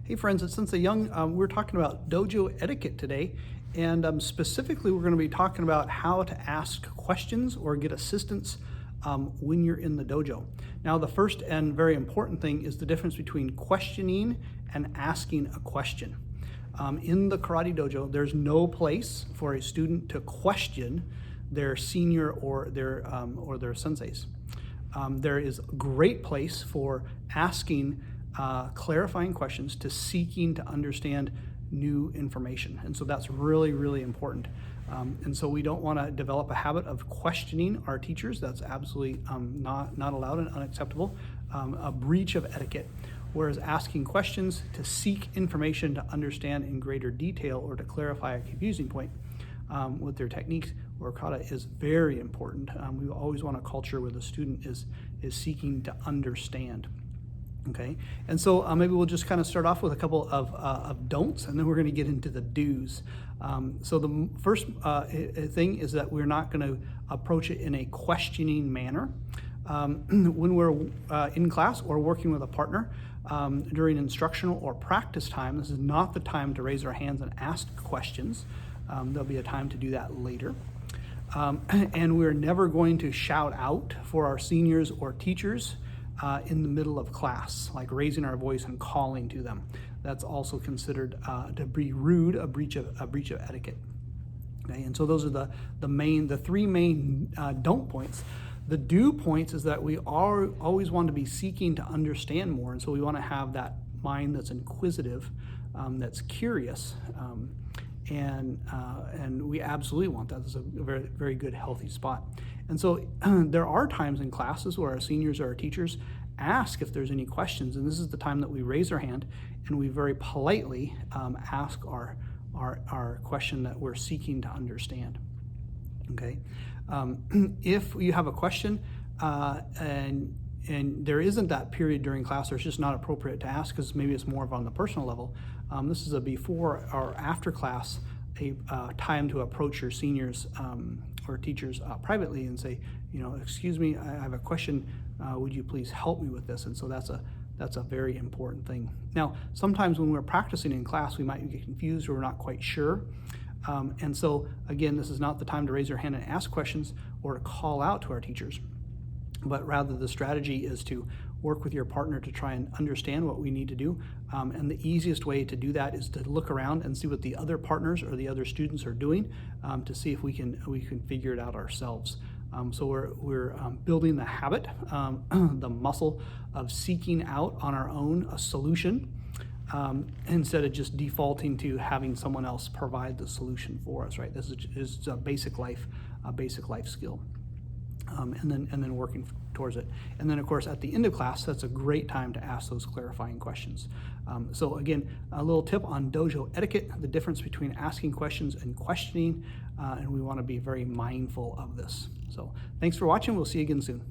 Hey friends, it's Sensei Young. We're talking about dojo etiquette today, and specifically we're going to be talking about how to ask questions or get assistance when you're in the dojo. Now the first and very important thing is the difference between questioning and asking a question. In the karate dojo, there's no place for a student to question their senior or their senseis. There is a great place for asking clarifying questions, to seeking to understand new information. And so that's really, really important. And so we don't want to develop a habit of questioning our teachers. That's absolutely not allowed and unacceptable, a breach of etiquette. Whereas asking questions to seek information to understand in greater detail or to clarify a confusing point with their techniques or kata is very important. We always want a culture where the student is seeking to understand. Okay, and so maybe we'll just kind of start off with a couple of don'ts, and then we're going to get into the do's. So the first thing is that we're not going to approach it in a questioning manner. When we're in class or working with a partner during instructional or practice time, this is not the time to raise our hands and ask questions. There'll be a time to do that later. And we're never going to shout out for our seniors or teachers in the middle of class, like raising our voice and calling to them. That's also considered to be rude, a breach of etiquette. Okay, and so those are the three main don't points. The do points is that we always want to be seeking to understand more, and so we want to have that mind that's inquisitive, that's curious, and we absolutely want that. This is a very, very good, healthy spot. And so there are times in classes where our seniors or our teachers ask if there's any questions, and this is the time that we raise our hand and we very politely ask our question that we're seeking to understand. Okay, if you have a question and there isn't that period during class, or it's just not appropriate to ask because maybe it's more of on the personal level, this is a before or after class time to approach your seniors or teachers privately and say, excuse me, I have a question, would you please help me with this? And so that's a very important thing. Now, sometimes when we're practicing in class, we might get confused or we're not quite sure. And so again, this is not the time to raise your hand and ask questions or to call out to our teachers, but rather the strategy is to work with your partner to try and understand what we need to do. And the easiest way to do that is to look around and see what the other partners or the other students are doing to see if we can figure it out ourselves. So we're building the habit, the muscle of seeking out on our own a solution instead of just defaulting to having someone else provide the solution for us. Right? This is a basic life skill. And then working towards it. And then, of course, at the end of class, that's a great time to ask those clarifying questions. So again, a little tip on dojo etiquette, the difference between asking questions and questioning, and we want to be very mindful of this. So thanks for watching. We'll see you again soon.